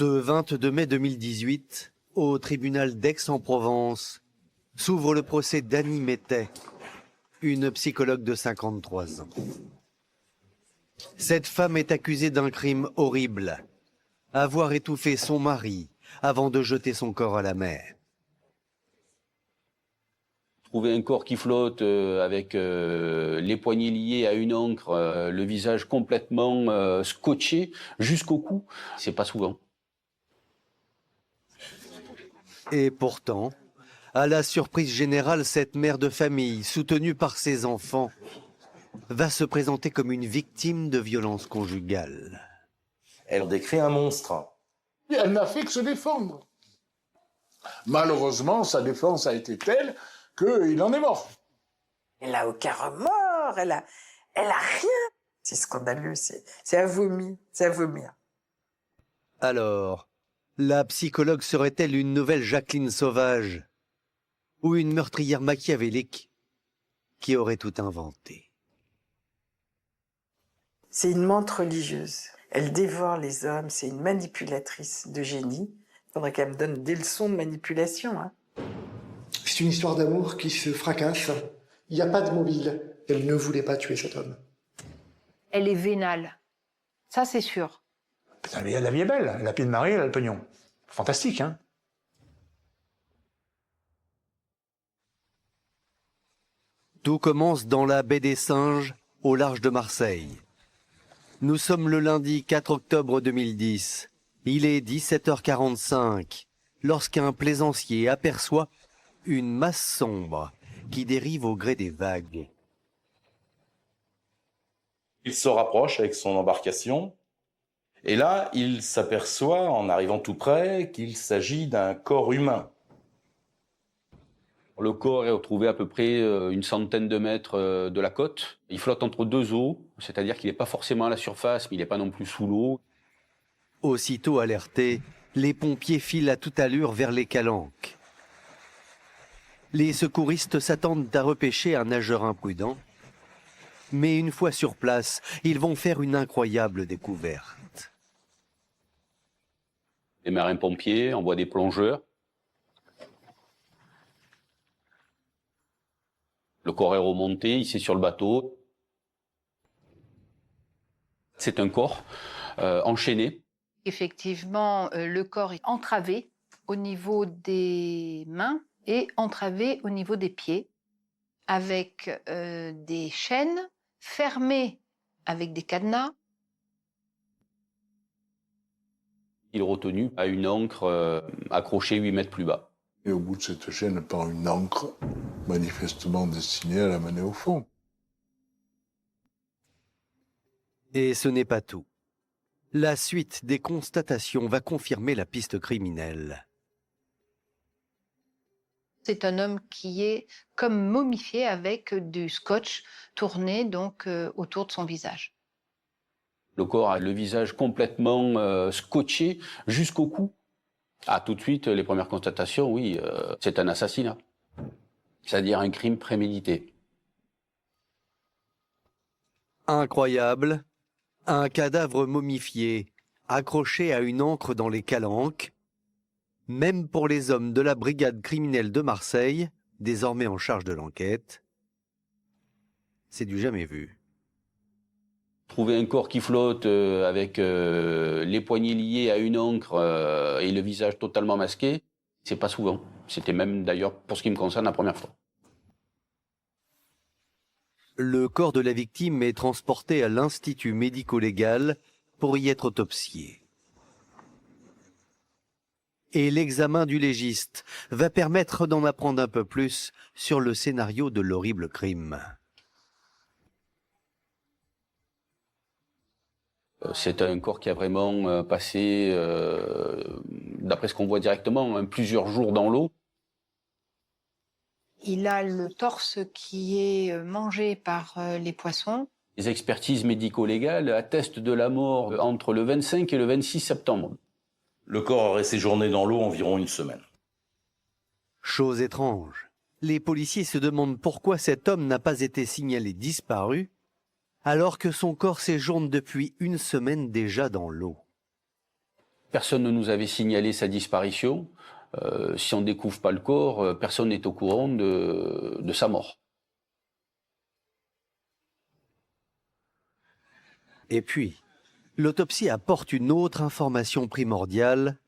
Ce 22 mai 2018, au tribunal d'Aix-en-Provence, s'ouvre le procès d'Annie Mettet, une psychologue de 53 ans. Cette femme est accusée d'un crime horrible, avoir étouffé son mari avant de jeter son corps à la mer. Trouver un corps qui flotte avec les poignets liés à une ancre, le visage complètement scotché jusqu'au cou, c'est pas souvent. Et pourtant, à la surprise générale, cette mère de famille, soutenue par ses enfants, va se présenter comme une victime de violences conjugales. Elle décrit un monstre. Elle n'a fait que se défendre. Malheureusement, sa défense a été telle qu'il en est mort. Elle a aucun remords, elle a rien. C'est scandaleux, c'est à vomir, c'est à vomir. Alors, la psychologue serait-elle une nouvelle Jacqueline Sauvage ou une meurtrière machiavélique qui aurait tout inventé? C'est une menthe religieuse. Elle dévore les hommes, c'est une manipulatrice de génie. Il faudrait qu'elle me donne des leçons de manipulation. Hein. C'est une histoire d'amour qui se fracasse. Il n'y a pas de mobile. Elle ne voulait pas tuer cet homme. Elle est vénale. Ça, c'est sûr. Putain, mais la vie est belle. La pied de Marie, elle a le pognon. Fantastique, hein? Tout commence dans la baie des Singes, au large de Marseille. Nous sommes le lundi 4 octobre 2010. Il est 17h45 lorsqu'un plaisancier aperçoit une masse sombre qui dérive au gré des vagues. Il se rapproche avec son embarcation. Et là, il s'aperçoit, en arrivant tout près, qu'il s'agit d'un corps humain. Le corps est retrouvé à peu près une centaine de mètres de la côte. Il flotte entre deux eaux, c'est-à-dire qu'il n'est pas forcément à la surface, mais il n'est pas non plus sous l'eau. Aussitôt alertés, les pompiers filent à toute allure vers les calanques. Les secouristes s'attendent à repêcher un nageur imprudent. Mais une fois sur place, ils vont faire une incroyable découverte. Les marins-pompiers envoient des plongeurs. Le corps est remonté, il est sur le bateau. C'est un corps enchaîné. Effectivement, le corps est entravé au niveau des mains et entravé au niveau des pieds, avec des chaînes fermées avec des cadenas. Il est retenu à une ancre accrochée 8 mètres plus bas. Et au bout de cette chaîne pend une ancre manifestement destinée à la mener au fond. Et ce n'est pas tout. La suite des constatations va confirmer la piste criminelle. C'est un homme qui est comme momifié avec du scotch tourné donc autour de son visage. Le corps a le visage complètement scotché jusqu'au cou. Ah, tout de suite, les premières constatations, oui, c'est un assassinat. C'est-à-dire un crime prémédité. Incroyable, un cadavre momifié, accroché à une ancre dans les calanques, même pour les hommes de la brigade criminelle de Marseille, désormais en charge de l'enquête, c'est du jamais vu. Trouver un corps qui flotte avec les poignets liés à une ancre et le visage totalement masqué, c'est pas souvent. C'était même d'ailleurs, pour ce qui me concerne, la première fois. Le corps de la victime est transporté à l'Institut médico-légal pour y être autopsié. Et l'examen du légiste va permettre d'en apprendre un peu plus sur le scénario de l'horrible crime. C'est un corps qui a vraiment passé, d'après ce qu'on voit directement, plusieurs jours dans l'eau. Il a le torse qui est mangé par les poissons. Les expertises médico-légales attestent de la mort entre le 25 et le 26 septembre. Le corps aurait séjourné dans l'eau environ une semaine. Chose étrange, les policiers se demandent pourquoi cet homme n'a pas été signalé disparu alors que son corps séjourne depuis une semaine déjà dans l'eau. Personne ne nous avait signalé sa disparition. Si on ne découvre pas le corps, personne n'est au courant de sa mort. Et puis, l'autopsie apporte une autre information primordiale.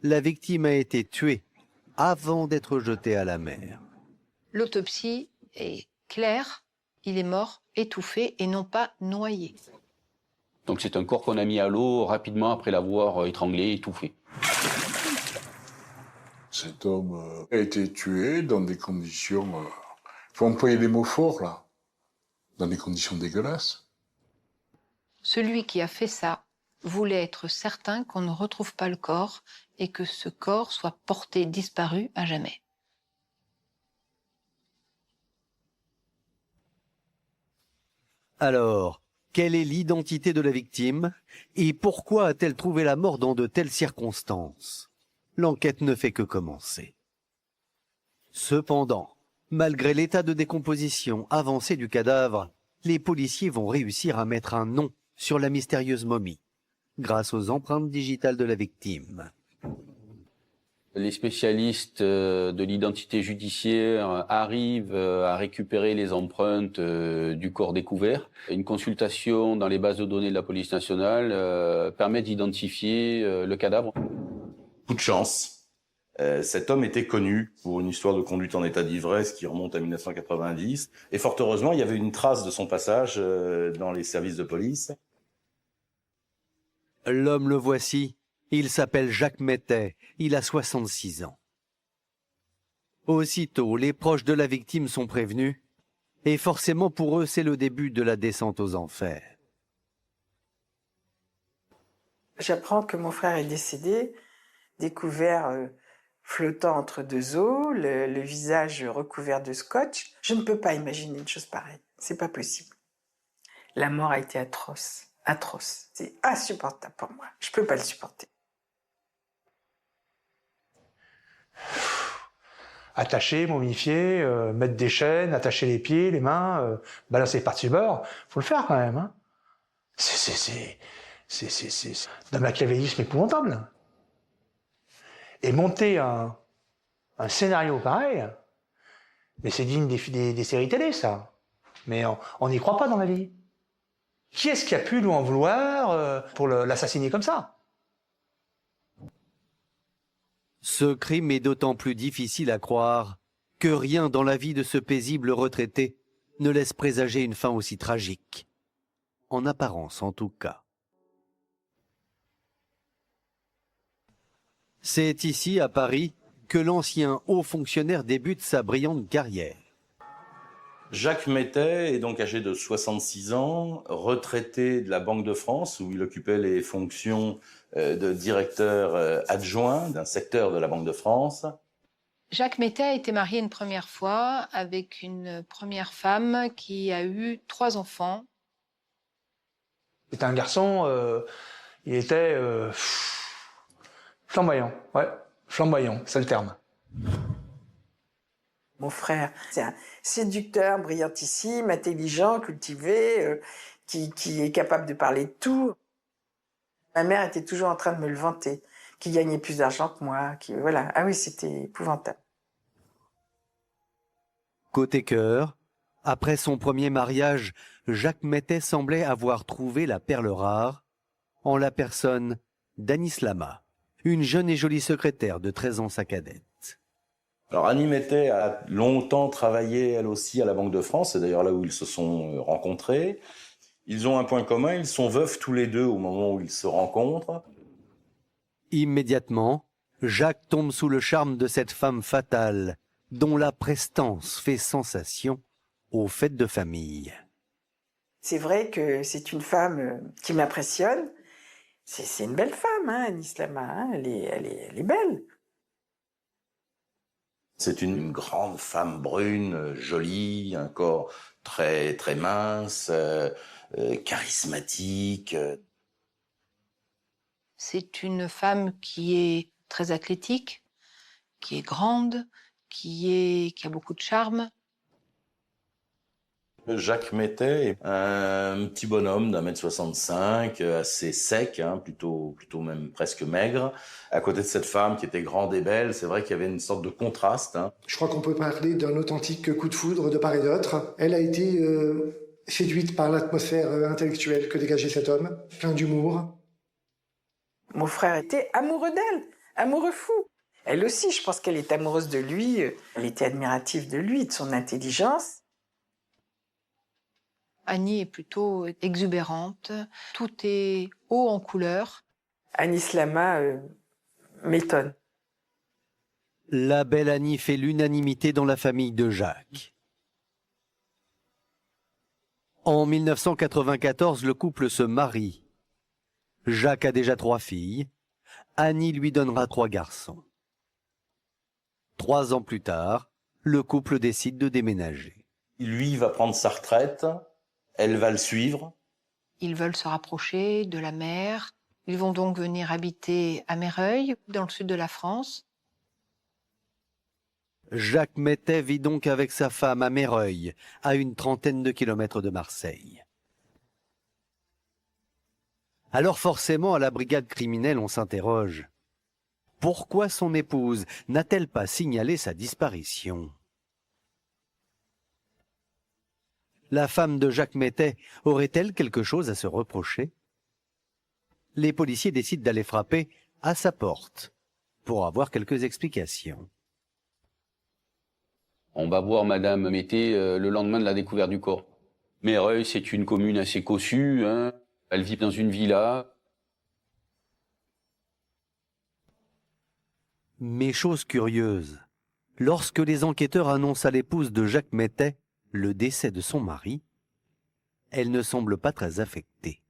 La victime a été tuée avant d'être jetée à la mer. L'autopsie est claire, il est mort étouffé et non pas noyé. Donc c'est un corps qu'on a mis à l'eau rapidement après l'avoir étranglé, étouffé. Cet homme a été tué dans des conditions... Il faut employer des mots forts, là. Dans des conditions dégueulasses. Celui qui a fait ça voulait être certain qu'on ne retrouve pas le corps et que ce corps soit porté disparu à jamais. Alors, quelle est l'identité de la victime et pourquoi a-t-elle trouvé la mort dans de telles circonstances? L'enquête ne fait que commencer. Cependant, malgré l'état de décomposition avancé du cadavre, les policiers vont réussir à mettre un nom sur la mystérieuse momie, grâce aux empreintes digitales de la victime. Les spécialistes de l'identité judiciaire arrivent à récupérer les empreintes du corps découvert. Une consultation dans les bases de données de la police nationale permet d'identifier le cadavre. Coup de chance. Cet homme était connu pour une histoire de conduite en état d'ivresse qui remonte à 1990. Et fort heureusement, il y avait une trace de son passage dans les services de police. L'homme le voici. Il s'appelle Jacques Mettet, il a 66 ans. Aussitôt, les proches de la victime sont prévenus, et forcément pour eux, c'est le début de la descente aux enfers. J'apprends que mon frère est décédé, découvert flottant entre deux eaux, le visage recouvert de scotch. Je ne peux pas imaginer une chose pareille, c'est pas possible. La mort a été atroce, atroce. C'est insupportable pour moi, je peux pas le supporter. Attacher, momifier, mettre des chaînes, attacher les pieds, les mains, balancer par-dessus bord, faut le faire quand même. Hein. C'est d'un machiavélisme épouvantable. Et monter un scénario pareil, mais c'est digne des séries télé, ça. Mais on n'y croit pas dans la vie. Qui est-ce qui a pu lui en vouloir pour l'assassiner comme ça? Ce crime est d'autant plus difficile à croire que rien dans la vie de ce paisible retraité ne laisse présager une fin aussi tragique. En apparence, en tout cas. C'est ici, à Paris, que l'ancien haut fonctionnaire débute sa brillante carrière. Jacques Mettet est donc âgé de 66 ans, retraité de la Banque de France, où il occupait les fonctions de directeur adjoint d'un secteur de la Banque de France. Jacques Mettet a été marié une première fois avec une première femme qui a eu 3 enfants. C'était un garçon, il était flamboyant, ouais, flamboyant, c'est le terme. Mon frère, c'est un séducteur, brillantissime, intelligent, cultivé, qui est capable de parler de tout. Ma mère était toujours en train de me le vanter, qui gagnait plus d'argent que moi, voilà. Ah oui, c'était épouvantable. Côté cœur, après son premier mariage, Jacques Mettet semblait avoir trouvé la perle rare en la personne d'Anis Lama, une jeune et jolie secrétaire de 13 ans sa cadette. Alors Annie Mettet a longtemps travaillé elle aussi à la Banque de France, c'est d'ailleurs là où ils se sont rencontrés. Ils ont un point commun, ils sont veufs tous les deux au moment où ils se rencontrent. Immédiatement, Jacques tombe sous le charme de cette femme fatale, dont la prestance fait sensation aux fêtes de famille. C'est vrai que c'est une femme qui m'impressionne. C'est une belle femme, hein, Anis Lama, hein, elle est belle. C'est une grande femme brune, jolie, un corps très très mince, charismatique. C'est une femme qui est très athlétique, qui est grande, qui a beaucoup de charme. Jacques Mettet est un petit bonhomme d'1,65 m, assez sec, plutôt même presque maigre. À côté de cette femme qui était grande et belle, c'est vrai qu'il y avait une sorte de contraste. Je crois qu'on peut parler d'un authentique coup de foudre de part et d'autre. Elle a été séduite par l'atmosphère intellectuelle que dégageait cet homme, plein d'humour. Mon frère était amoureux d'elle, amoureux fou. Elle aussi, je pense qu'elle est amoureuse de lui. Elle était admirative de lui, de son intelligence. Annie est plutôt exubérante. Tout est haut en couleur. Annie Slama m'étonne. La belle Annie fait l'unanimité dans la famille de Jacques. En 1994, le couple se marie. Jacques a déjà 3 filles. Annie lui donnera 3 garçons. 3 ans plus tard, le couple décide de déménager. Lui va prendre sa retraite, elle va le suivre. Ils veulent se rapprocher de la mer. Ils vont donc venir habiter à Meyreuil, dans le sud de la France. Jacques Mettet vit donc avec sa femme à Meyreuil, à une trentaine de kilomètres de Marseille. Alors forcément, à la brigade criminelle, on s'interroge. Pourquoi son épouse n'a-t-elle pas signalé sa disparition? La femme de Jacques Mettet aurait-elle quelque chose à se reprocher? Les policiers décident d'aller frapper à sa porte pour avoir quelques explications. On va voir Madame Mettet le lendemain de la découverte du corps. Meyreuil, c'est une commune assez cossue. Elle vit dans une villa. Mais chose curieuse, lorsque les enquêteurs annoncent à l'épouse de Jacques Mettet le décès de son mari, elle ne semble pas très affectée.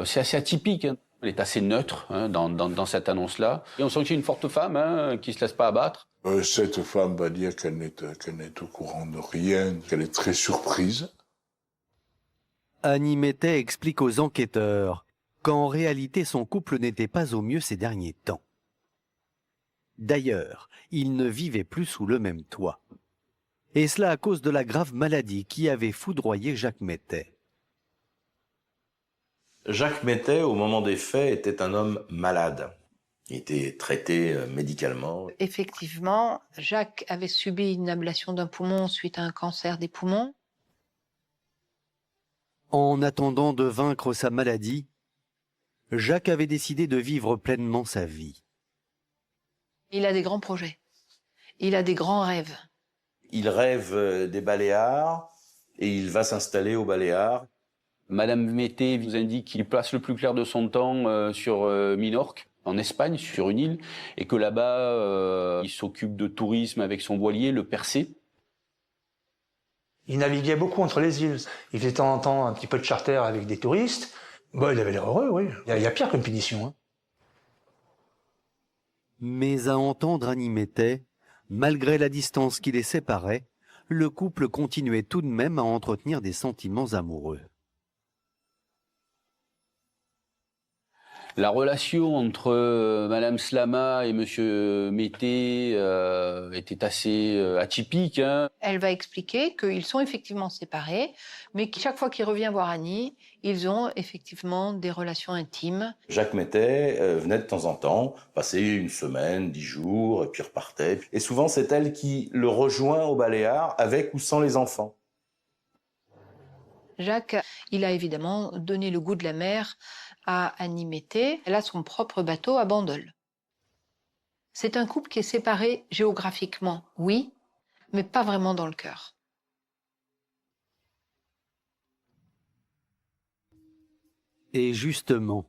C'est assez atypique. Elle est assez neutre dans cette annonce-là. Et on sent que c'est une forte femme qui ne se laisse pas abattre. Cette femme va dire qu'elle n'est au courant de rien, qu'elle est très surprise. Annie Mettet explique aux enquêteurs qu'en réalité son couple n'était pas au mieux ces derniers temps. D'ailleurs, ils ne vivaient plus sous le même toit. Et cela à cause de la grave maladie qui avait foudroyé Jacques Mettet. Jacques Mettet, au moment des faits, était un homme malade. Il était traité médicalement. Effectivement, Jacques avait subi une ablation d'un poumon suite à un cancer des poumons. En attendant de vaincre sa maladie, Jacques avait décidé de vivre pleinement sa vie. Il a des grands projets. Il a des grands rêves. Il rêve des Baléares et il va s'installer aux Baléares. Madame Mettet vous indique qu'il passe le plus clair de son temps sur Minorque, en Espagne, sur une île, et que là-bas, il s'occupe de tourisme avec son voilier, le Percé. Il naviguait beaucoup entre les îles. Il faisait de temps en temps un petit peu de charter avec des touristes. Bon, il avait l'air heureux, oui. Il y a pire comme punition. Mais à entendre Annie Mettet, malgré la distance qui les séparait, le couple continuait tout de même à entretenir des sentiments amoureux. La relation entre Madame Slama et Monsieur Mettet était assez atypique. Elle va expliquer qu'ils sont effectivement séparés, mais que chaque fois qu'il revient voir Annie, ils ont effectivement des relations intimes. Jacques Mettet venait de temps en temps, passer une semaine, 10 jours, et puis repartait. Et souvent, c'est elle qui le rejoint aux Baléares, avec ou sans les enfants. Jacques, il a évidemment donné le goût de la mer à Annie Mettet. Elle a son propre bateau à Bandol. C'est un couple qui est séparé géographiquement, oui, mais pas vraiment dans le cœur. Et justement,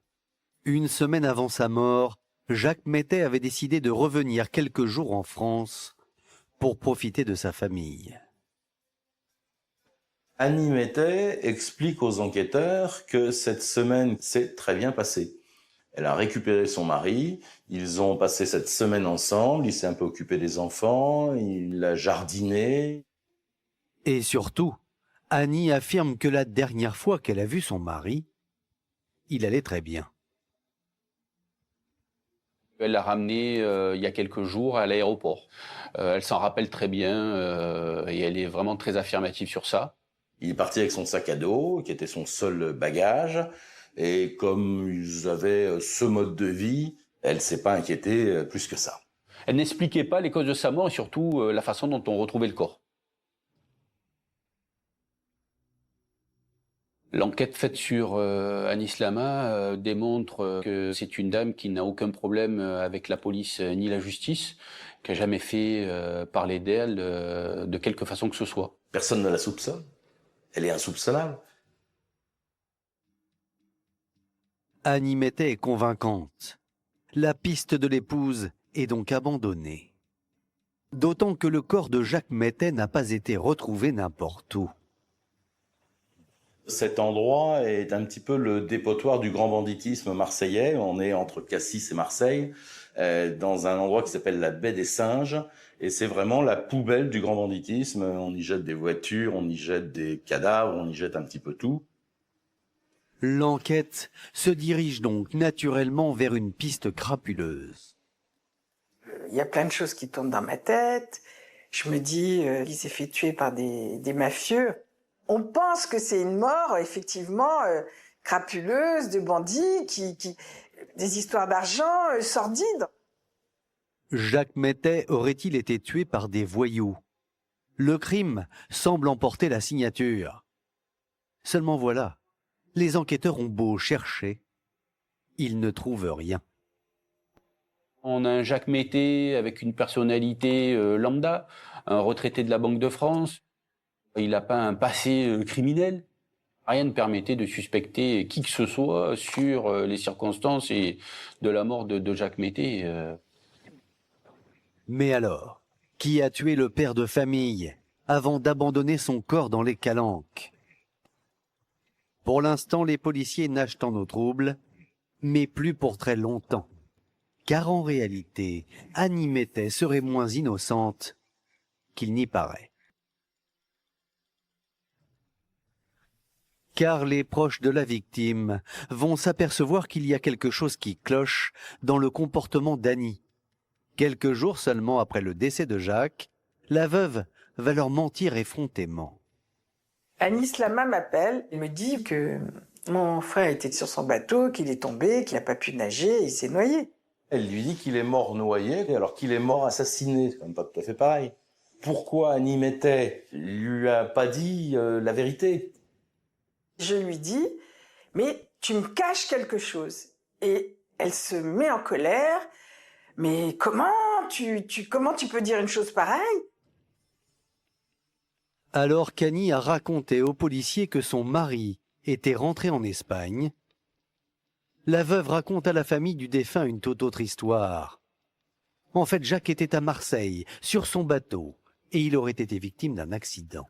une semaine avant sa mort, Jacques Mettet avait décidé de revenir quelques jours en France pour profiter de sa famille. Annie Mettet explique aux enquêteurs que cette semaine s'est très bien passée. Elle a récupéré son mari, ils ont passé cette semaine ensemble, il s'est un peu occupé des enfants, il a jardiné. Et surtout, Annie affirme que la dernière fois qu'elle a vu son mari, il allait très bien. Elle l'a ramené il y a quelques jours à l'aéroport. Elle s'en rappelle très bien et elle est vraiment très affirmative sur ça. Il est parti avec son sac à dos, qui était son seul bagage, et comme ils avaient ce mode de vie, elle ne s'est pas inquiétée plus que ça. Elle n'expliquait pas les causes de sa mort et surtout la façon dont on retrouvait le corps. L'enquête faite sur Anis Lama démontre que c'est une dame qui n'a aucun problème avec la police ni la justice, qui n'a jamais fait parler d'elle de quelque façon que ce soit. Personne ne la soupçonne. Elle est insoupçonnable. Annie Mettet est convaincante. La piste de l'épouse est donc abandonnée. D'autant que le corps de Jacques Mettet n'a pas été retrouvé n'importe où. Cet endroit est un petit peu le dépotoir du grand banditisme marseillais. On est entre Cassis et Marseille, dans un endroit qui s'appelle la baie des Singes. Et c'est vraiment la poubelle du grand banditisme. On y jette des voitures, on y jette des cadavres, on y jette un petit peu tout. L'enquête se dirige donc naturellement vers une piste crapuleuse. Il y a plein de choses qui tournent dans ma tête. Je me dis, il s'est fait tuer par des mafieux. On pense que c'est une mort, effectivement, crapuleuse, de bandits, des histoires d'argent sordides. Jacques Mettet aurait-il été tué par des voyous? Le crime semble emporter la signature. Seulement voilà, les enquêteurs ont beau chercher, ils ne trouvent rien. On a un Jacques Mettet avec une personnalité lambda, un retraité de la Banque de France. Il n'a pas un passé criminel. Rien ne permettait de suspecter qui que ce soit sur les circonstances et de la mort de Jacques Mettet. Mais alors, qui a tué le père de famille avant d'abandonner son corps dans les calanques? Pour l'instant, les policiers nagent en eau trouble, mais plus pour très longtemps. Car en réalité, Annie Mettet serait moins innocente qu'il n'y paraît. Car les proches de la victime vont s'apercevoir qu'il y a quelque chose qui cloche dans le comportement d'Annie. Quelques jours seulement après le décès de Jacques, la veuve va leur mentir effrontément. Anis Lama m'appelle, il me dit que mon frère était sur son bateau, qu'il est tombé, qu'il n'a pas pu nager, il s'est noyé. Elle lui dit qu'il est mort noyé, alors qu'il est mort assassiné. C'est quand même pas tout à fait pareil. Pourquoi Annie Mettet lui a pas dit la vérité? Je lui dis, mais tu me caches quelque chose. Et elle se met en colère. Mais comment tu peux dire une chose pareille? Alors qu'Annie a raconté aux policiers que son mari était rentré en Espagne, la veuve raconte à la famille du défunt une toute autre histoire. En fait, Jacques était à Marseille, sur son bateau, et il aurait été victime d'un accident.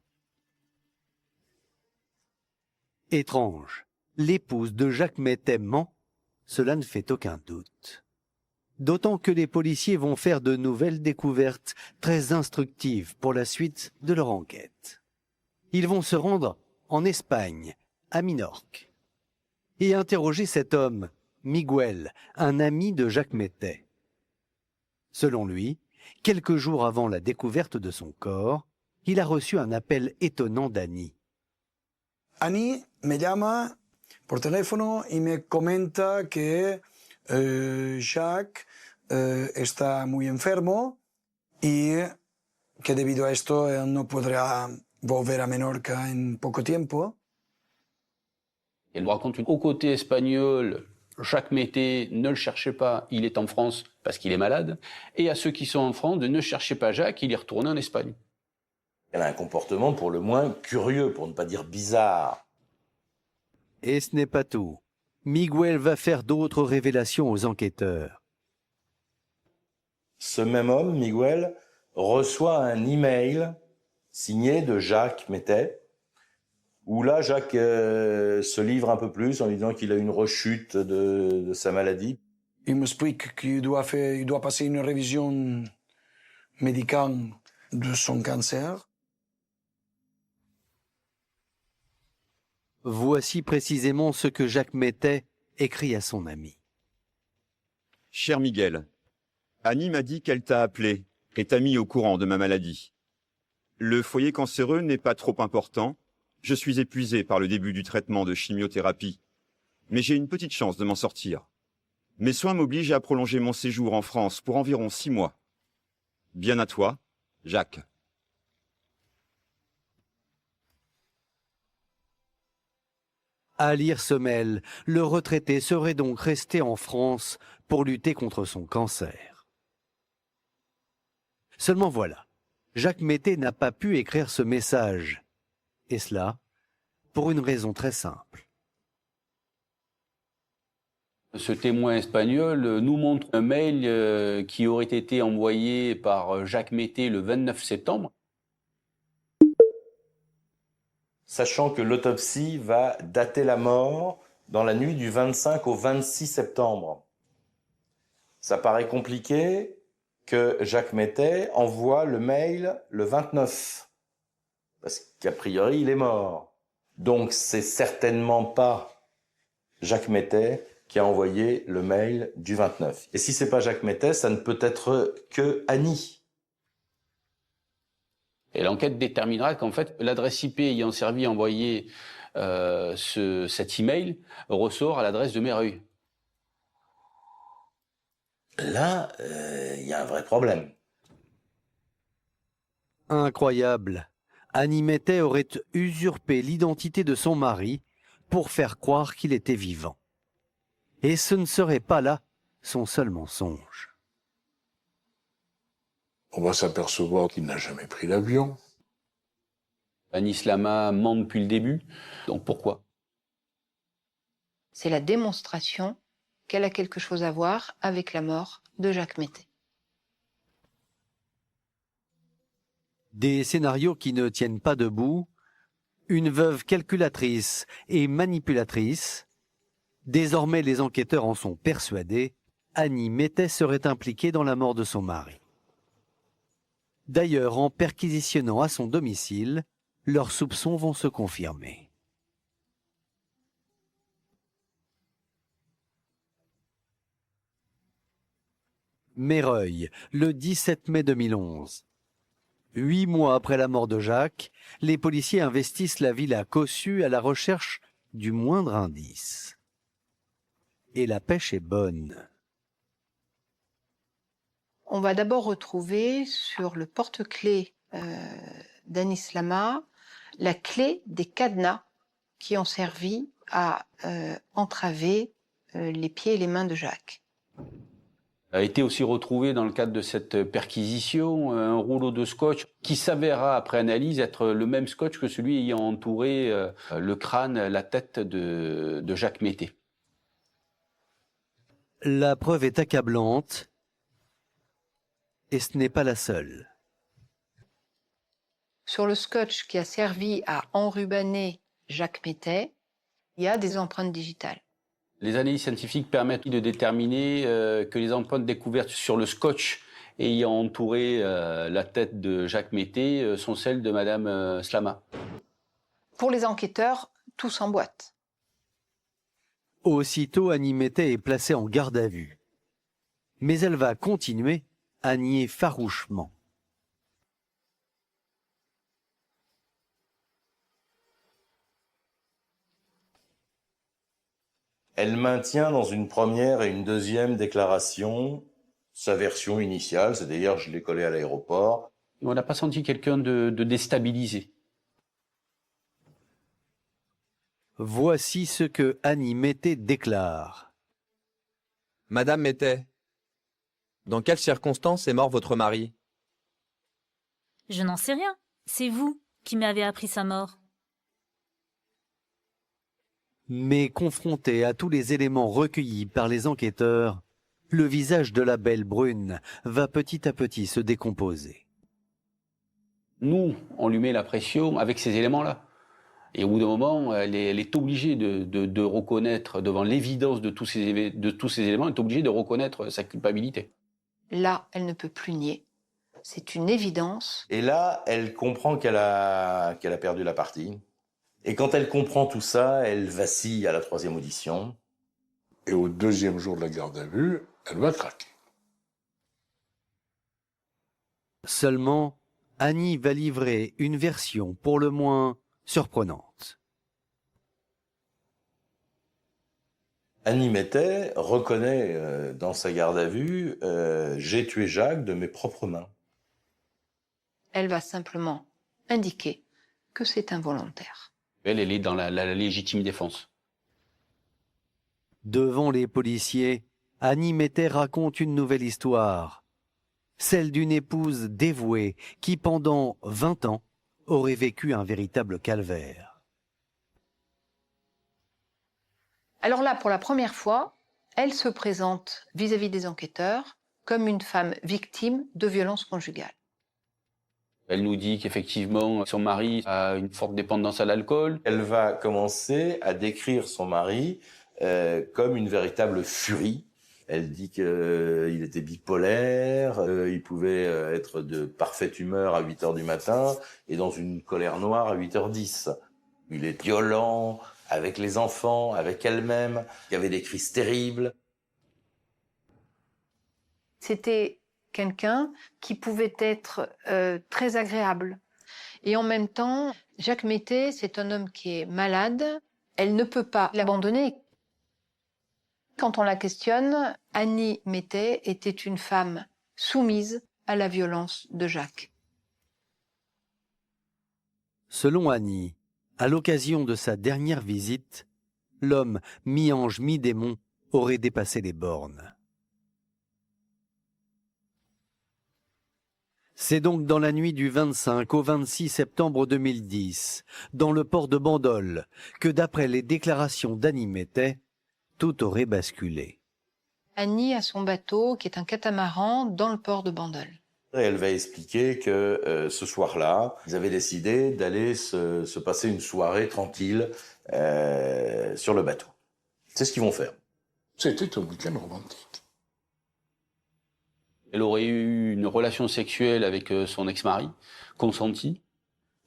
Étrange, l'épouse de Jacques Mettet ment, cela ne fait aucun doute. D'autant que les policiers vont faire de nouvelles découvertes très instructives pour la suite de leur enquête. Ils vont se rendre en Espagne, à Minorque, et interroger cet homme, Miguel, un ami de Jacques Mettet. Selon lui, quelques jours avant la découverte de son corps, il a reçu un appel étonnant d'Annie. Annie me llama por teléfono y me comenta que Jacques está muy enfermo y que debido a esto él no podrá volver a Menorca en poco tiempo. Elle me raconte au côté espagnol, Jacques Mettet, ne le cherchez pas, il est en France parce qu'il est malade. Et à ceux qui sont en France, de ne cherchez pas Jacques, il est retourné en Espagne. Elle a un comportement pour le moins curieux, pour ne pas dire bizarre. Et ce n'est pas tout. Miguel va faire d'autres révélations aux enquêteurs. Ce même homme, Miguel, reçoit un email signé de Jacques Mettet, où là, Jacques se livre un peu plus en lui disant qu'il a une rechute de sa maladie. Il m'explique qu'il doit passer une révision médicale de son cancer. Voici précisément ce que Jacques Mettet écrit à son ami. Cher Miguel, Annie m'a dit qu'elle t'a appelé et t'a mis au courant de ma maladie. Le foyer cancéreux n'est pas trop important, Je suis épuisé par le début du traitement de chimiothérapie, mais j'ai une petite chance de m'en sortir. Mes soins m'obligent à prolonger mon séjour en France pour environ 6 mois. Bien à toi, Jacques. À lire ce mail, le retraité serait donc resté en France pour lutter contre son cancer. Seulement voilà, Jacques Mété n'a pas pu écrire ce message. Et cela, pour une raison très simple. Ce témoin espagnol nous montre un mail qui aurait été envoyé par Jacques Mété le 29 septembre. Sachant que l'autopsie va dater la mort dans la nuit du 25 au 26 septembre. Ça paraît compliqué que Jacques Mété envoie le mail le 29, parce qu'a priori il est mort. Donc c'est certainement pas Jacques Mété qui a envoyé le mail du 29. Et si c'est pas Jacques Mété, ça ne peut être que Annie. Et l'enquête déterminera qu'en fait, l'adresse IP ayant servi à envoyer cet email ressort à l'adresse de Mereuil. Là, il y a un vrai problème. Incroyable. Annie Mété aurait usurpé l'identité de son mari pour faire croire qu'il était vivant. Et ce ne serait pas là son seul mensonge. On va s'apercevoir qu'il n'a jamais pris l'avion. Annie Slama ment depuis le début. Donc pourquoi? C'est la démonstration qu'elle a quelque chose à voir avec la mort de Jacques Mété. Des scénarios qui ne tiennent pas debout, une veuve calculatrice et manipulatrice. Désormais, les enquêteurs en sont persuadés, Annie Mété serait impliquée dans la mort de son mari. D'ailleurs, en perquisitionnant à son domicile, leurs soupçons vont se confirmer. Mereuil, le 17 mai 2011. 8 mois après la mort de Jacques, les policiers investissent la villa Cossu à la recherche du moindre indice. Et la pêche est bonne. On va d'abord retrouver sur le porte-clés d'Annie Slama la clé des cadenas qui ont servi à entraver les pieds et les mains de Jacques. A été aussi retrouvé dans le cadre de cette perquisition un rouleau de scotch qui s'avérera après analyse être le même scotch que celui ayant entouré le crâne, la tête de Jacques Mété. La preuve est accablante et ce n'est pas la seule. Sur le scotch qui a servi à enrubanner Jacques Mété, il y a des empreintes digitales. Les analyses scientifiques permettent de déterminer que les empreintes découvertes sur le scotch ayant entouré la tête de Jacques Mété sont celles de Madame Slama. Pour les enquêteurs, tout s'emboîte. Aussitôt, Annie Mété est placée en garde à vue. Mais elle va continuer à nier farouchement. Elle maintient dans une première et une deuxième déclaration sa version initiale, c'est d'ailleurs je l'ai collé à l'aéroport. On n'a pas senti quelqu'un de déstabilisé. Voici ce que Annie Mété déclare. Madame Mété, dans quelles circonstances est mort votre mari? Je n'en sais rien. C'est vous qui m'avez appris sa mort. Mais confrontée à tous les éléments recueillis par les enquêteurs, le visage de la belle brune va petit à petit se décomposer. Nous, on lui met la pression avec ces éléments-là. Et au bout d'un moment, elle est obligée de reconnaître, devant l'évidence de tous ces éléments, elle est obligée de reconnaître sa culpabilité. Là, elle ne peut plus nier. C'est une évidence. Et là, elle comprend qu'elle a perdu la partie. Et quand elle comprend tout ça, elle vacille à la troisième audition. Et au deuxième jour de la garde à vue, elle va craquer. Seulement, Annie va livrer une version pour le moins surprenante. Annie Mettet reconnaît dans sa garde à vue j'ai tué Jacques de mes propres mains. Elle va simplement indiquer que c'est involontaire. Elle est dans la légitime défense. Devant les policiers, Annie Mettet raconte une nouvelle histoire, celle d'une épouse dévouée qui, pendant 20 ans, aurait vécu un véritable calvaire. Alors là, pour la première fois, elle se présente vis-à-vis des enquêteurs comme une femme victime de violences conjugales. Elle nous dit qu'effectivement, son mari a une forte dépendance à l'alcool. Elle va commencer à décrire son mari comme une véritable furie. Elle dit qu'il était bipolaire, il pouvait être de parfaite humeur à 8h du matin et dans une colère noire à 8h10. Il est violent avec les enfants, avec elle-même. Il y avait des crises terribles. C'était quelqu'un qui pouvait être très agréable. Et en même temps, Jacques Mettet, c'est un homme qui est malade. Elle ne peut pas l'abandonner. Quand on la questionne, Annie Mettet était une femme soumise à la violence de Jacques. Selon Annie, à l'occasion de sa dernière visite, l'homme mi-ange mi-démon aurait dépassé les bornes. C'est donc dans la nuit du 25 au 26 septembre 2010, dans le port de Bandol, que d'après les déclarations d'Annie Mettet, tout aurait basculé. Annie a son bateau, qui est un catamaran, dans le port de Bandol. Et elle va expliquer que ce soir-là, ils avaient décidé d'aller se passer une soirée tranquille sur le bateau. C'est ce qu'ils vont faire. C'était un week-end romantique. Elle aurait eu une relation sexuelle avec son ex-mari, consentie.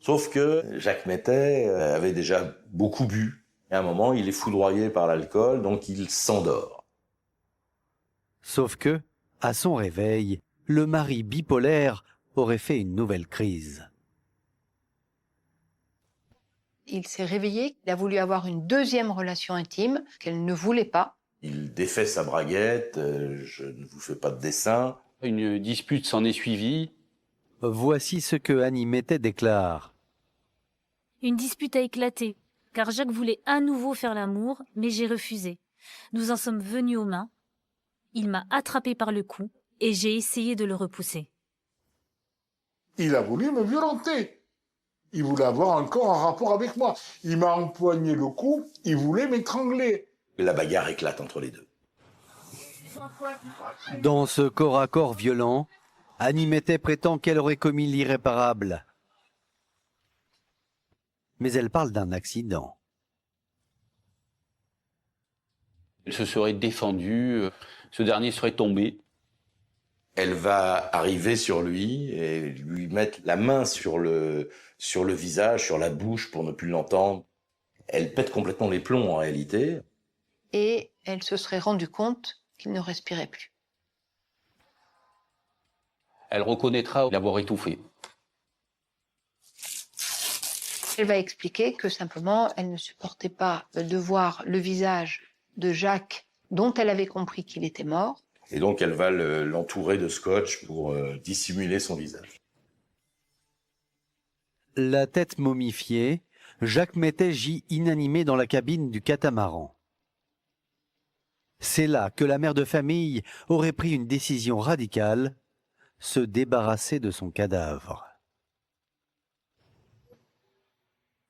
Sauf que Jacques Mettet avait déjà beaucoup bu. Et à un moment, il est foudroyé par l'alcool, donc il s'endort. Sauf que, à son réveil, le mari bipolaire aurait fait une nouvelle crise. Il s'est réveillé, il a voulu avoir une deuxième relation intime qu'elle ne voulait pas. Il défait sa braguette, je ne vous fais pas de dessin. Une dispute s'en est suivie. Voici ce que Annie Mettet déclare. Une dispute a éclaté, car Jacques voulait à nouveau faire l'amour, mais j'ai refusé. Nous en sommes venus aux mains. Il m'a attrapé par le cou et j'ai essayé de le repousser. Il a voulu me violenter. Il voulait avoir encore un rapport avec moi. Il m'a empoigné le cou, il voulait m'étrangler. Et la bagarre éclate entre les deux. Dans ce corps à corps violent, Annie Mettet prétend qu'elle aurait commis l'irréparable. Mais elle parle d'un accident. Elle se serait défendue, ce dernier serait tombé. Elle va arriver sur lui et lui mettre la main sur le visage, sur la bouche pour ne plus l'entendre. Elle pète complètement les plombs en réalité. Et elle se serait rendue compte qu'il ne respirait plus. Elle reconnaîtra l'avoir étouffé. Elle va expliquer que simplement, elle ne supportait pas de voir le visage de Jacques, dont elle avait compris qu'il était mort. Et donc elle va l'entourer de scotch pour dissimuler son visage. La tête momifiée, Jacques Mettet gît inanimé dans la cabine du catamaran. C'est là que la mère de famille aurait pris une décision radicale, se débarrasser de son cadavre.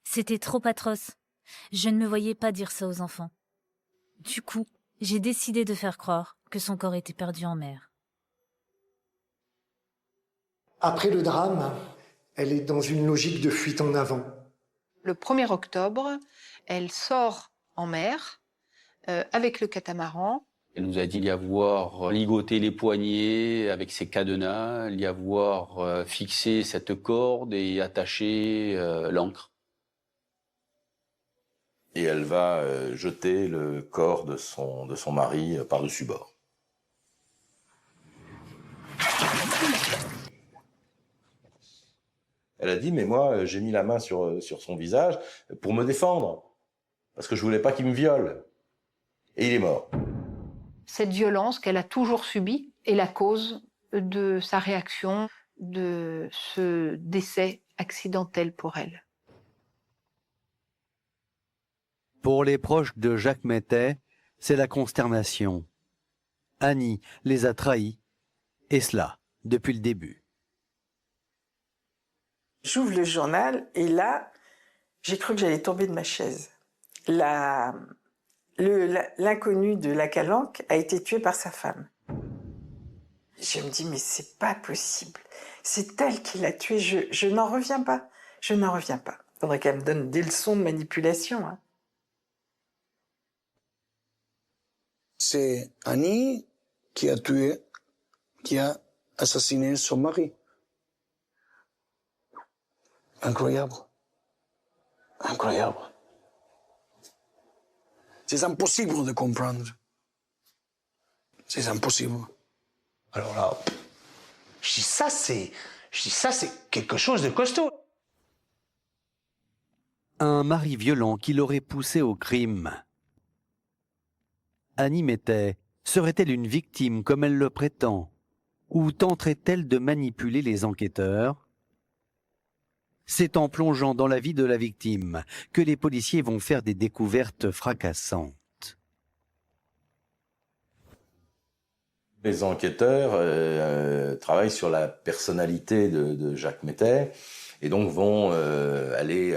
C'était trop atroce. Je ne me voyais pas dire ça aux enfants. Du coup, j'ai décidé de faire croire que son corps était perdu en mer. Après le drame, elle est dans une logique de fuite en avant. Le 1er octobre, elle sort en mer avec le catamaran. Elle nous a dit y avoir ligoté les poignets avec ses cadenas, y avoir fixé cette corde et attaché l'ancre. Et elle va jeter le corps de son mari par-dessus bord. Elle a dit, mais moi, j'ai mis la main sur son visage pour me défendre, parce que je voulais pas qu'il me viole. Et il est mort. Cette violence qu'elle a toujours subie est la cause de sa réaction, de ce décès accidentel pour elle. Pour les proches de Jacques Mettet, c'est la consternation. Annie les a trahis, et cela depuis le début. J'ouvre le journal et là, j'ai cru que j'allais tomber de ma chaise. L'inconnu de la Calanque a été tué par sa femme. Je me dis, mais c'est pas possible. C'est elle qui l'a tué. Je n'en reviens pas. Je n'en reviens pas. Faudrait qu'elle me donne des leçons de manipulation. Hein. C'est Annie qui a tué, qui a assassiné son mari. Incroyable. Incroyable. C'est impossible de comprendre. C'est impossible. Alors là, je dis ça, c'est quelque chose de costaud. Un mari violent qui l'aurait poussé au crime. Annie Mettet serait-elle une victime comme elle le prétend, ou tenterait-elle de manipuler les enquêteurs? C'est en plongeant dans la vie de la victime que les policiers vont faire des découvertes fracassantes. Les enquêteurs travaillent sur la personnalité de Jacques Mettet et donc vont aller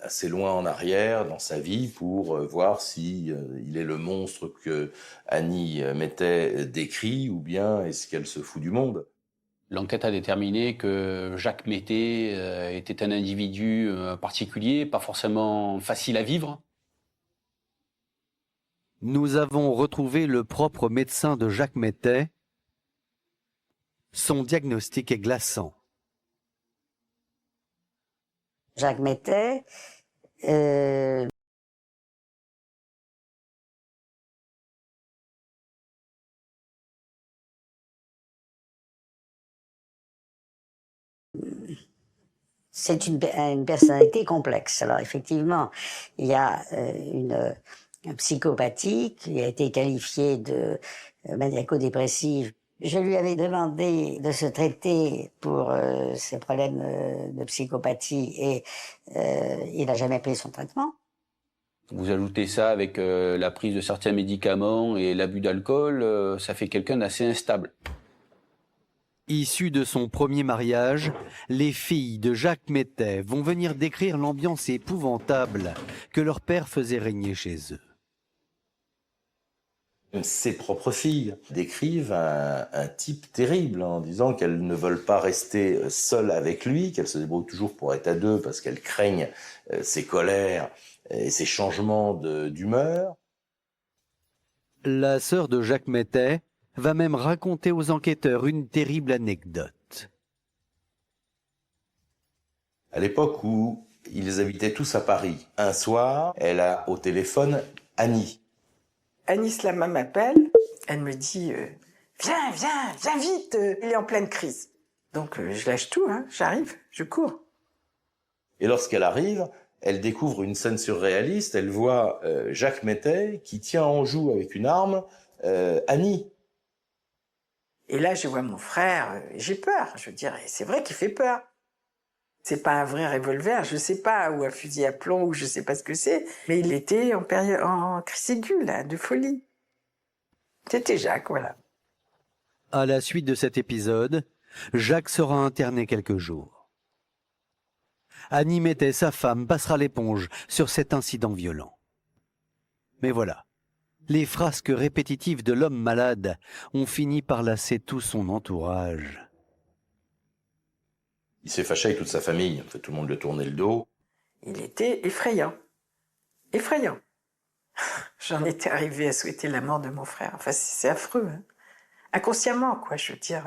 assez loin en arrière dans sa vie pour voir si il est le monstre que Annie Mettet décrit ou bien est-ce qu'elle se fout du monde. L'enquête a déterminé que Jacques Mettet était un individu particulier, pas forcément facile à vivre. Nous avons retrouvé le propre médecin de Jacques Mettet. Son diagnostic est glaçant. Jacques Mettet, c'est une personnalité complexe. Alors effectivement, il y a une psychopathie qui a été qualifiée de maniaco-dépressive. Je lui avais demandé de se traiter pour ses problèmes de psychopathie et il n'a jamais pris son traitement. Vous ajoutez ça avec la prise de certains médicaments et l'abus d'alcool, ça fait quelqu'un d'assez instable. Issu de son premier mariage, les filles de Jacques Mettet vont venir décrire l'ambiance épouvantable que leur père faisait régner chez eux. Ses propres filles décrivent un type terrible en disant qu'elles ne veulent pas rester seules avec lui, qu'elles se débrouillent toujours pour être à deux parce qu'elles craignent ses colères et ses changements d'humeur. La sœur de Jacques Mettet va même raconter aux enquêteurs une terrible anecdote. À l'époque où ils habitaient tous à Paris, un soir, elle a au téléphone Annie. Annie Slama m'appelle, elle me dit viens vite, il est en pleine crise. Donc je lâche tout, hein, j'arrive, je cours. Et lorsqu'elle arrive, elle découvre une scène surréaliste, elle voit Jacques Mettet qui tient en joue avec une arme Annie. Et là je vois mon frère, j'ai peur, je veux dire, c'est vrai qu'il fait peur. C'est pas un vrai revolver, je sais pas, ou un fusil à plomb, ou je sais pas ce que c'est, mais il était en crise aiguë, là, de folie. C'était Jacques, voilà. À la suite de cet épisode, Jacques sera interné quelques jours. Annie Mettet, sa femme, passera l'éponge sur cet incident violent. Mais voilà, les frasques répétitives de l'homme malade ont fini par lasser tout son entourage. Il s'est fâché avec toute sa famille, en fait, tout le monde lui tournait le dos. Il était effrayant. Effrayant. J'en étais arrivée à souhaiter la mort de mon frère. Enfin, c'est affreux. Hein. Inconsciemment, quoi, je veux dire.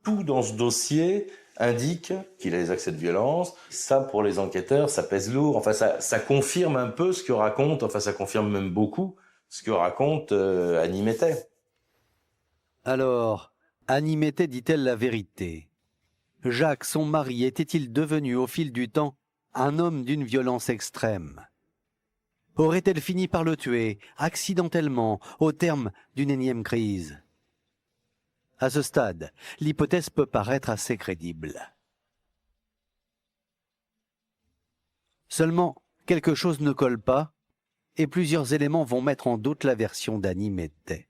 Tout dans ce dossier indique qu'il a des accès de violence. Ça, pour les enquêteurs, ça pèse lourd. Enfin, ça confirme un peu ce que raconte, enfin, ça confirme même beaucoup ce que raconte Annie Mettet. Alors, Annie Mettet dit-elle la vérité? Jacques, son mari, était-il devenu au fil du temps un homme d'une violence extrême? Aurait-elle fini par le tuer, accidentellement, au terme d'une énième crise? À ce stade, l'hypothèse peut paraître assez crédible. Seulement, quelque chose ne colle pas, et plusieurs éléments vont mettre en doute la version d'Annie Mettet.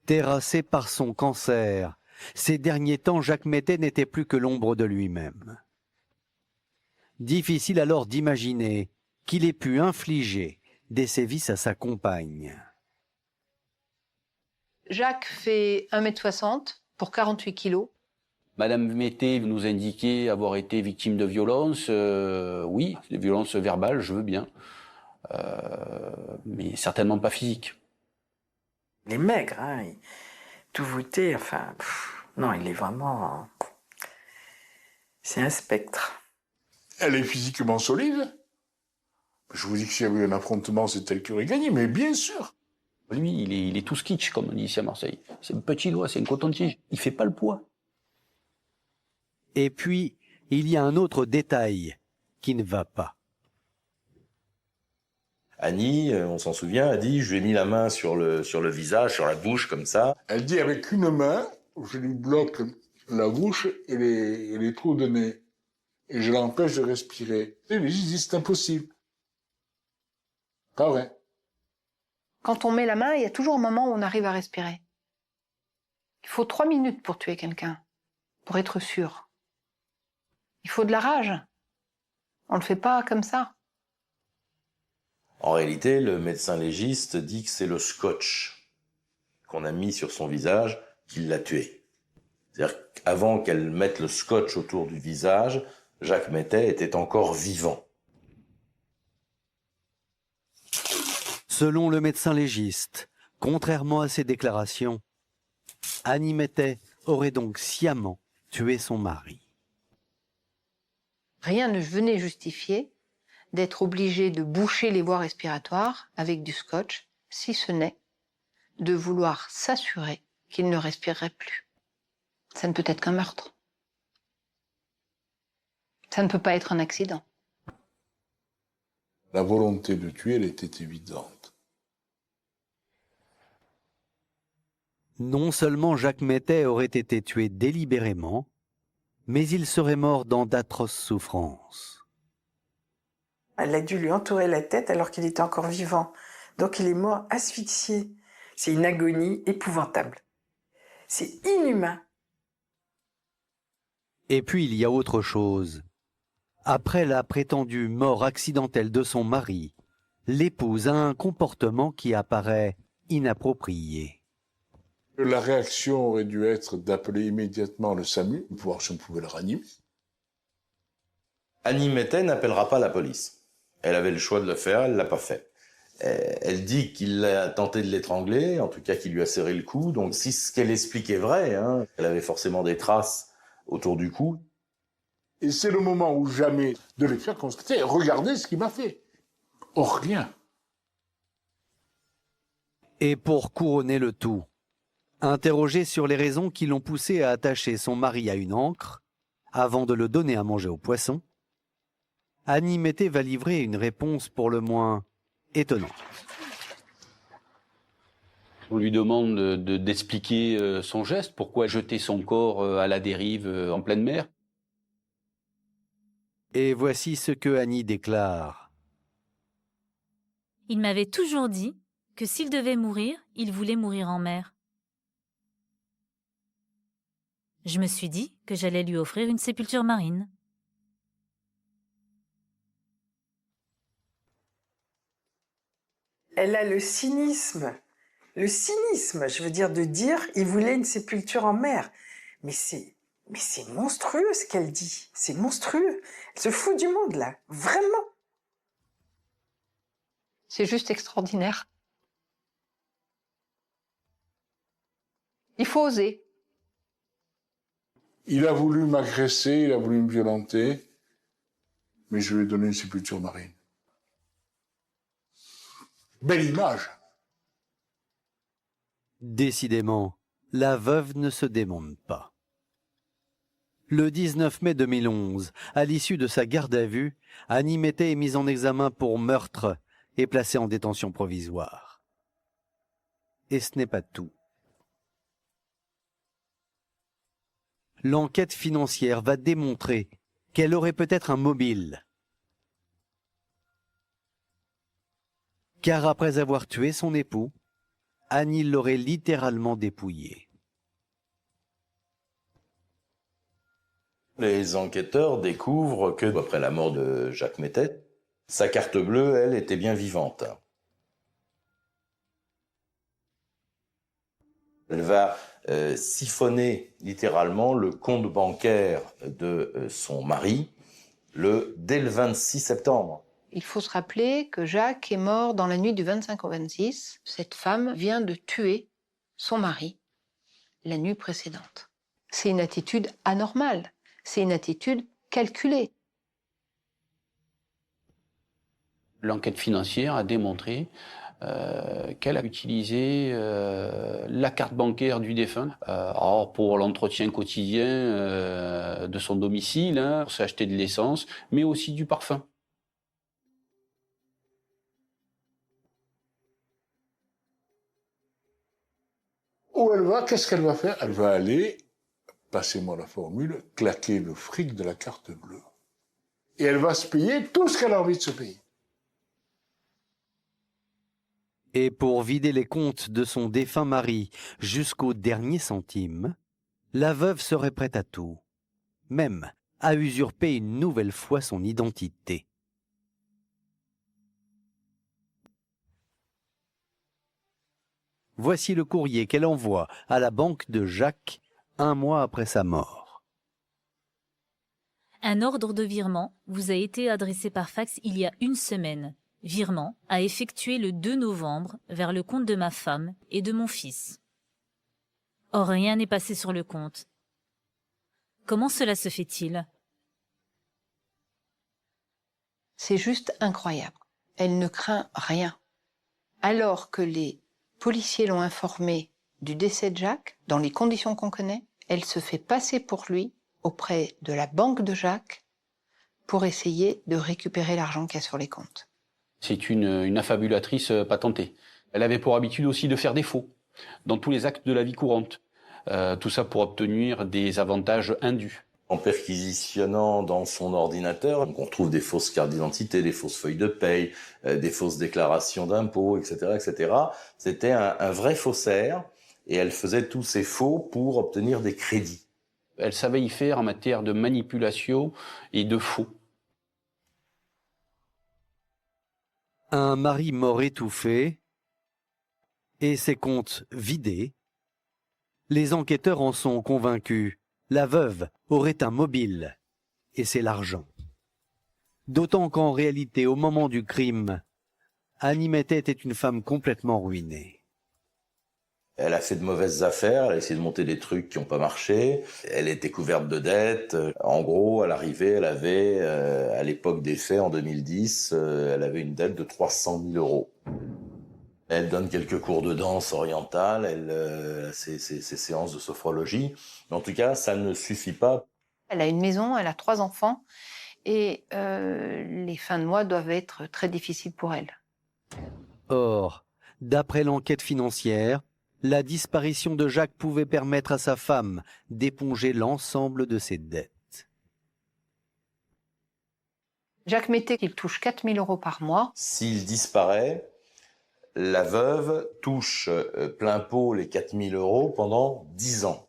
Terrassé par son cancer, ces derniers temps, Jacques Mettet n'était plus que l'ombre de lui-même. Difficile alors d'imaginer qu'il ait pu infliger des sévices à sa compagne. Jacques fait 1,60 m pour 48 kilos. Madame Mettet nous indiquait avoir été victime de violences. Oui, des violences verbales, je veux bien. Mais certainement pas physiques. Il est maigre, hein, tout voûté, enfin... non, il est vraiment... c'est un spectre. Elle est physiquement solide. Je vous dis que s'il y avait eu un affrontement, c'est elle qui aurait gagné, mais bien sûr. Lui, il est tout skitch, comme on dit ici à Marseille. C'est un petit doigt, c'est un coton-tige. Il fait pas le poids. Et puis, il y a un autre détail qui ne va pas. Annie, on s'en souvient, a dit, je lui ai mis la main sur le visage, sur la bouche, comme ça. Elle dit, avec une main, je lui bloque la bouche et les trous de nez. Et je l'empêche de respirer. Et les gens disent, c'est impossible. Pas vrai. Quand on met la main, il y a toujours un moment où on arrive à respirer. Il faut 3 minutes pour tuer quelqu'un, pour être sûr. Il faut de la rage. On ne le fait pas comme ça. En réalité, le médecin légiste dit que c'est le scotch qu'on a mis sur son visage qui l'a tué. C'est-à-dire qu'avant qu'elle mette le scotch autour du visage, Jacques Mettet était encore vivant. Selon le médecin légiste, contrairement à ses déclarations, Annie Mettet aurait donc sciemment tué son mari. Rien ne venait justifier d'être obligé de boucher les voies respiratoires avec du scotch, si ce n'est de vouloir s'assurer qu'il ne respirerait plus. Ça ne peut être qu'un meurtre. Ça ne peut pas être un accident. La volonté de tuer, elle était évidente. Non seulement Jacques Mettet aurait été tué délibérément, mais il serait mort dans d'atroces souffrances. Elle a dû lui entourer la tête alors qu'il était encore vivant. Donc il est mort asphyxié. C'est une agonie épouvantable. C'est inhumain. Et puis il y a autre chose. Après la prétendue mort accidentelle de son mari, l'épouse a un comportement qui apparaît inapproprié. La réaction aurait dû être d'appeler immédiatement le SAMU pour voir si on pouvait le ranimer. Annie Mettet n'appellera pas la police. Elle avait le choix de le faire, elle l'a pas fait. Elle dit qu'il a tenté de l'étrangler, en tout cas qu'il lui a serré le cou. Donc si ce qu'elle explique est vrai, hein, elle avait forcément des traces autour du cou. Et c'est le moment où jamais de les faire constater. Regardez ce qu'il m'a fait. Or, rien. Et pour couronner le tout, interrogée sur les raisons qui l'ont poussé à attacher son mari à une ancre, avant de le donner à manger aux poissons, Annie Mettet va livrer une réponse pour le moins étonnante. On lui demande d'expliquer son geste, pourquoi jeter son corps à la dérive en pleine mer. Et voici ce que Annie déclare. Il m'avait toujours dit que s'il devait mourir, il voulait mourir en mer. Je me suis dit que j'allais lui offrir une sépulture marine. Elle a le cynisme, je veux dire, de dire il voulait une sépulture en mer. Mais c'est monstrueux ce qu'elle dit, c'est monstrueux. Elle se fout du monde là, vraiment. C'est juste extraordinaire. Il faut oser. Il a voulu m'agresser, il a voulu me violenter, mais je lui ai donné une sépulture marine. Belle image. Décidément, la veuve ne se démonte pas. Le 19 mai 2011, à l'issue de sa garde à vue, Annie Mettet est mise en examen pour meurtre et placée en détention provisoire. Et ce n'est pas tout. L'enquête financière va démontrer qu'elle aurait peut-être un mobile. Car après avoir tué son époux, Annie l'aurait littéralement dépouillé. Les enquêteurs découvrent que, après la mort de Jacques Mettet, sa carte bleue, elle, était bien vivante. Elle va siphonner littéralement le compte bancaire de son mari dès le 26 septembre. Il faut se rappeler que Jacques est mort dans la nuit du 25 au 26. Cette femme vient de tuer son mari la nuit précédente. C'est une attitude anormale, c'est une attitude calculée. L'enquête financière a démontré qu'elle a utilisé la carte bancaire du défunt pour l'entretien quotidien de son domicile, pour s'acheter de l'essence, mais aussi du parfum. Où elle va, qu'est-ce qu'elle va faire? Elle va aller, passez-moi la formule, claquer le fric de la carte bleue. Et elle va se payer tout ce qu'elle a envie de se payer. Et pour vider les comptes de son défunt mari jusqu'au dernier centime, la veuve serait prête à tout, même à usurper une nouvelle fois son identité. Voici le courrier qu'elle envoie à la banque de Jacques 1 mois après sa mort. Un ordre de virement vous a été adressé par fax il y a 1 semaine. Virement à effectuer le 2 novembre vers le compte de ma femme et de mon fils. Or, rien n'est passé sur le compte. Comment cela se fait-il? C'est juste incroyable. Elle ne craint rien. Alors que les policiers l'ont informée du décès de Jacques, dans les conditions qu'on connaît, elle se fait passer pour lui auprès de la banque de Jacques pour essayer de récupérer l'argent qu'il y a sur les comptes. C'est une affabulatrice patentée. Elle avait pour habitude aussi de faire des faux dans tous les actes de la vie courante. Tout ça pour obtenir des avantages indus. En perquisitionnant dans son ordinateur, on retrouve des fausses cartes d'identité, des fausses feuilles de paye, des fausses déclarations d'impôts, etc., etc. C'était un vrai faussaire et elle faisait tous ces faux pour obtenir des crédits. Elle savait y faire en matière de manipulation et de faux. Un mari mort étouffé et ses comptes vidés. Les enquêteurs en sont convaincus. La veuve aurait un mobile, et c'est l'argent. D'autant qu'en réalité, au moment du crime, Annie Mettet était une femme complètement ruinée. Elle a fait de mauvaises affaires, elle a essayé de monter des trucs qui n'ont pas marché, elle était couverte de dettes. En gros, à l'arrivée, elle avait, à l'époque des faits, en 2010, elle avait une dette de 300 000 euros. Elle donne quelques cours de danse orientale, elle ses séances de sophrologie. Mais en tout cas, ça ne suffit pas. Elle a une maison, elle a 3 enfants, et les fins de mois doivent être très difficiles pour elle. Or, d'après l'enquête financière, la disparition de Jacques pouvait permettre à sa femme d'éponger l'ensemble de ses dettes. Jacques Mettet, il touche 4 000 euros par mois. S'il disparaît, la veuve touche plein pot les 4 000 euros pendant 10 ans.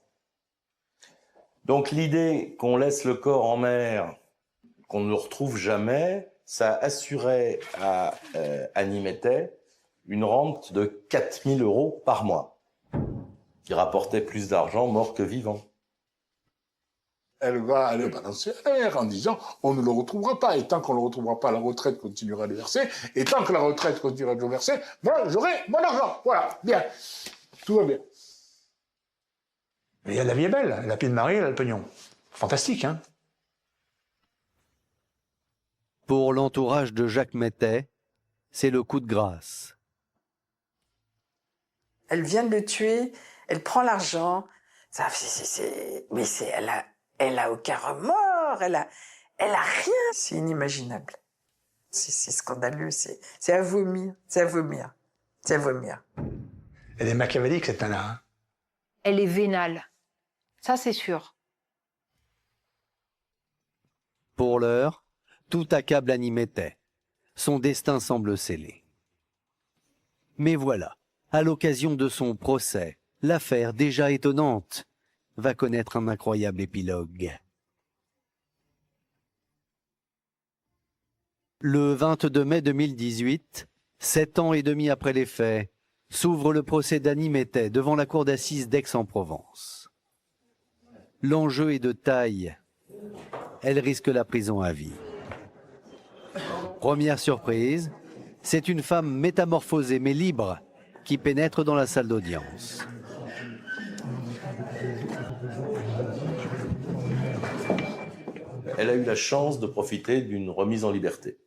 Donc l'idée qu'on laisse le corps en mer, qu'on ne le retrouve jamais, ça assurait à Annie Mettet une rente de 4 000 euros par mois, qui rapportait plus d'argent mort que vivant. Elle va aller balancer à l'air en disant on ne le retrouvera pas, et tant qu'on ne le retrouvera pas, la retraite continuera de verser, et tant que la retraite continuera de verser, voilà, j'aurai mon argent, voilà, bien, tout va bien. Mais la vie est belle, elle a pied de mari, elle a le pognon. Fantastique, hein? Pour l'entourage de Jacques Mettet, c'est le coup de grâce. Elle vient de le tuer, elle prend l'argent. Elle a aucun remords, elle a rien. C'est inimaginable. C'est scandaleux, c'est à vomir, c'est à vomir, c'est à vomir. Elle est machiavélique, cette nana. Hein. Elle est vénale. Ça, c'est sûr. Pour l'heure, tout accable Annie Mettet. Son destin semble scellé. Mais voilà, à l'occasion de son procès, l'affaire, déjà étonnante, va connaître un incroyable épilogue. Le 22 mai 2018, 7 ans et demi après les faits, s'ouvre le procès d'Annie Mettet devant la cour d'assises d'Aix-en-Provence. L'enjeu est de taille. Elle risque la prison à vie. Première surprise, c'est une femme métamorphosée mais libre qui pénètre dans la salle d'audience. Elle a eu la chance de profiter d'une remise en liberté.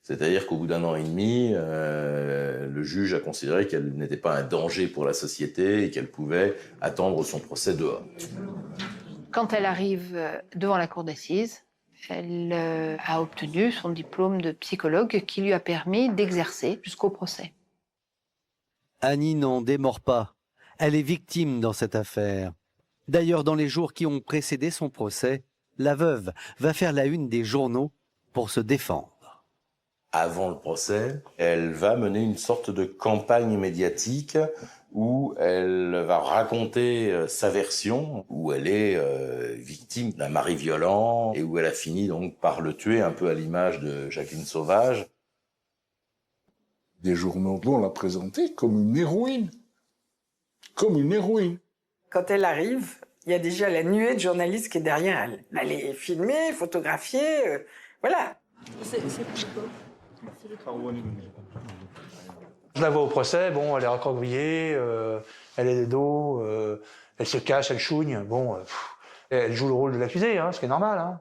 C'est-à-dire qu'au bout d'1 an et demi, le juge a considéré qu'elle n'était pas un danger pour la société et qu'elle pouvait attendre son procès dehors. Quand elle arrive devant la cour d'assises, elle a obtenu son diplôme de psychologue qui lui a permis d'exercer jusqu'au procès. Annie n'en démord pas. Elle est victime dans cette affaire. D'ailleurs, dans les jours qui ont précédé son procès, la veuve va faire la une des journaux pour se défendre. Avant le procès, elle va mener une sorte de campagne médiatique où elle va raconter sa version, où elle est victime d'un mari violent et où elle a fini donc par le tuer, un peu à l'image de Jacqueline Sauvage. Des journaux vont la présenter comme une héroïne. Comme une héroïne. Quand elle arrive, il y a déjà la nuée de journalistes qui est derrière elle. Elle est filmée, photographiée, voilà. Je la vois au procès, bon, elle est recroquevillée, elle est des dos, elle se cache, elle chougne, bon, elle joue le rôle de l'accusée, hein, ce qui est normal. Hein.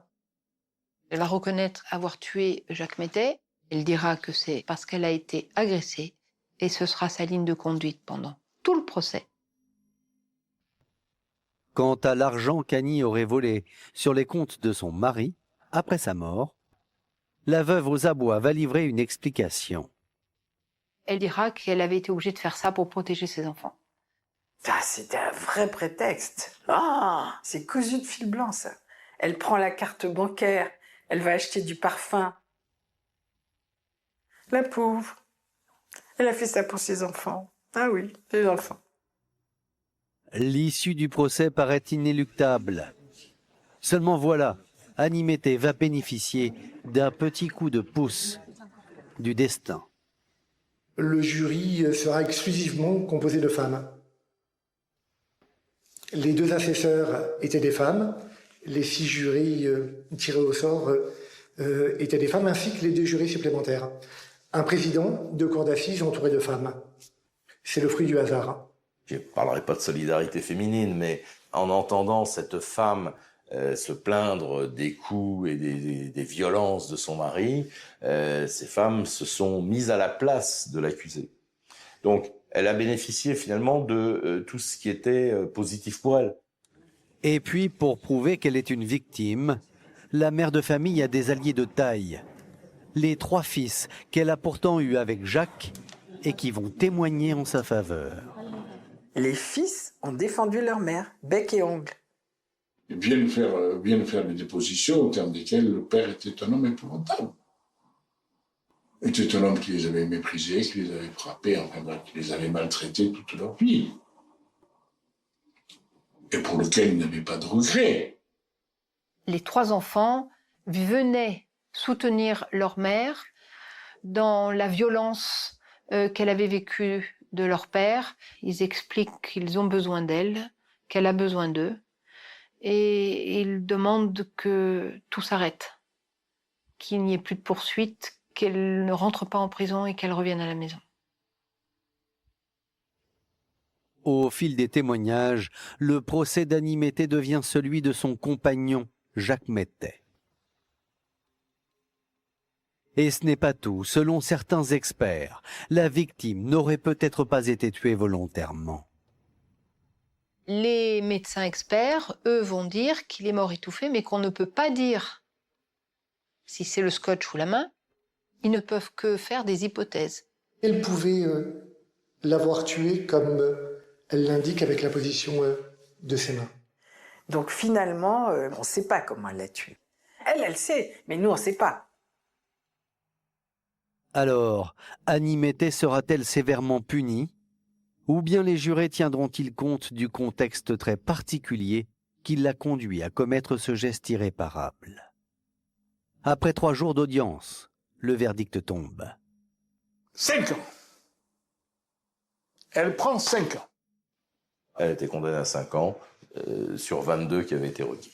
Elle va reconnaître avoir tué Jacques Mettet. Elle dira que c'est parce qu'elle a été agressée et ce sera sa ligne de conduite pendant tout le procès. Quant à l'argent qu'Annie aurait volé sur les comptes de son mari, après sa mort, la veuve aux abois va livrer une explication. Elle dira qu'elle avait été obligée de faire ça pour protéger ses enfants. Ça, c'était un vrai prétexte. Ah, c'est cousu de fil blanc, ça. Elle prend la carte bancaire, elle va acheter du parfum. La pauvre. Elle a fait ça pour ses enfants. Ah oui, ses enfants. L'issue du procès paraît inéluctable. Seulement voilà, Annie Mettet va bénéficier d'un petit coup de pouce du destin. Le jury sera exclusivement composé de femmes. Les 2 assesseurs étaient des femmes, les 6 jurys tirés au sort étaient des femmes, ainsi que les 2 jurys supplémentaires. Un président de cour d'assises entouré de femmes. C'est le fruit du hasard. Je ne parlerai pas de solidarité féminine, mais en entendant cette femme se plaindre des coups et des violences de son mari, ces femmes se sont mises à la place de l'accusé. Donc, elle a bénéficié finalement de tout ce qui était positif pour elle. Et puis, pour prouver qu'elle est une victime, la mère de famille a des alliés de taille. Les 3 fils qu'elle a pourtant eus avec Jacques et qui vont témoigner en sa faveur. Les fils ont défendu leur mère, bec et ongle. Ils viennent faire des dépositions au terme desquelles le père était un homme épouvantable. Était un homme qui les avait méprisés, qui les avait frappés, enfin bref, qui les avait maltraités toute leur vie. Et pour lequel ils n'avaient pas de regrets. Les 3 enfants venaient soutenir leur mère dans la violence qu'elle avait vécue de leur père. Ils expliquent qu'ils ont besoin d'elle, qu'elle a besoin d'eux. Et ils demandent que tout s'arrête, qu'il n'y ait plus de poursuite, qu'elle ne rentre pas en prison et qu'elle revienne à la maison. Au fil des témoignages, le procès d'Annie Mettet devient celui de son compagnon, Jacques Mettet. Et ce n'est pas tout. Selon certains experts, la victime n'aurait peut-être pas été tuée volontairement. Les médecins experts, eux, vont dire qu'il est mort étouffé, mais qu'on ne peut pas dire si c'est le scotch ou la main. Ils ne peuvent que faire des hypothèses. Elle pouvait l'avoir tué comme elle l'indique avec la position de ses mains. Donc finalement, on ne sait pas comment elle l'a tué. Elle sait, mais nous, on ne sait pas. Alors, Annie Mettet sera-t-elle sévèrement punie? Ou bien les jurés tiendront-ils compte du contexte très particulier qui l'a conduit à commettre ce geste irréparable? Après 3 jours d'audience, le verdict tombe. 5 ans. Elle prend 5 ans. Elle a été condamnée à 5 ans sur 22 qui avaient été requis.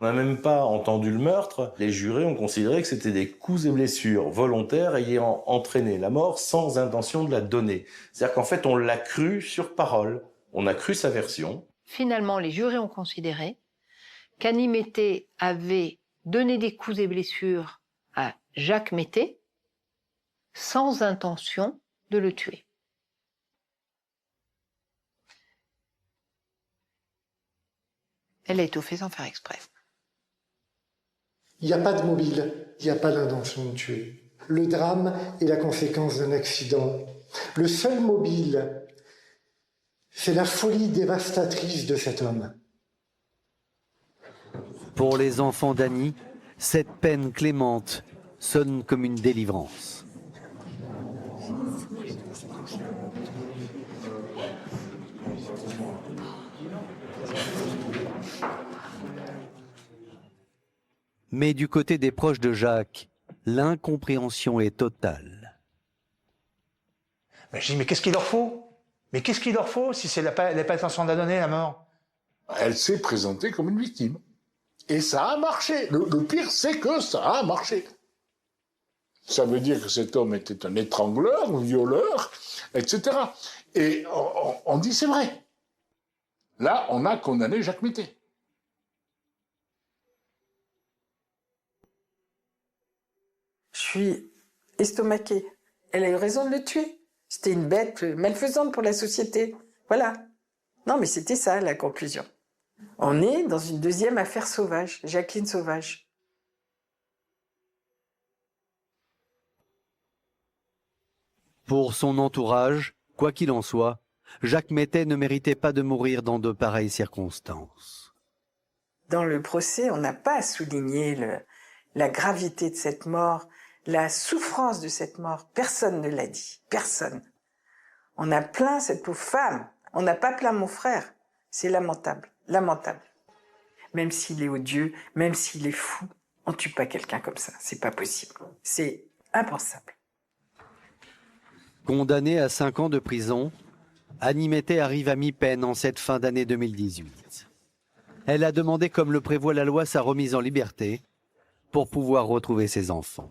On n'a même pas entendu le meurtre. Les jurés ont considéré que c'était des coups et blessures volontaires ayant entraîné la mort sans intention de la donner. C'est-à-dire qu'en fait, on l'a cru sur parole. On a cru sa version. Finalement, les jurés ont considéré qu'Annie Mettet avait donné des coups et blessures à Jacques Mettet sans intention de le tuer. Elle a étouffé sans faire exprès. Il n'y a pas de mobile, il n'y a pas l'intention de tuer. Le drame est la conséquence d'un accident. Le seul mobile, c'est la folie dévastatrice de cet homme. Pour les enfants d'Annie, cette peine clémente sonne comme une délivrance. Mais du côté des proches de Jacques, l'incompréhension est totale. Mais je dis, mais qu'est-ce qu'il leur faut? Mais qu'est-ce qu'il leur faut si c'est la pas intention de la donner, la mort? Elle s'est présentée comme une victime. Et ça a marché. Le pire, c'est que ça a marché. Ça veut dire que cet homme était un étrangleur, un violeur, etc. Et on dit c'est vrai. Là, on a condamné Jacques Mettet. Je suis estomaquée. Elle a eu raison de le tuer. C'était une bête malfaisante pour la société. Voilà. Non, mais c'était ça, la conclusion. On est dans une deuxième affaire Sauvage, Jacqueline Sauvage. Pour son entourage, quoi qu'il en soit, Jacques Mettet ne méritait pas de mourir dans de pareilles circonstances. Dans le procès, on n'a pas souligné la gravité de cette mort, la souffrance de cette mort. Personne ne l'a dit. Personne. On a plaint cette pauvre femme. On n'a pas plaint mon frère. C'est lamentable. Lamentable. Même s'il est odieux, même s'il est fou, on tue pas quelqu'un comme ça. C'est pas possible. C'est impensable. Condamnée à 5 ans de prison, Annie Mettet arrive à mi-peine en cette fin d'année 2018. Elle a demandé, comme le prévoit la loi, sa remise en liberté pour pouvoir retrouver ses enfants.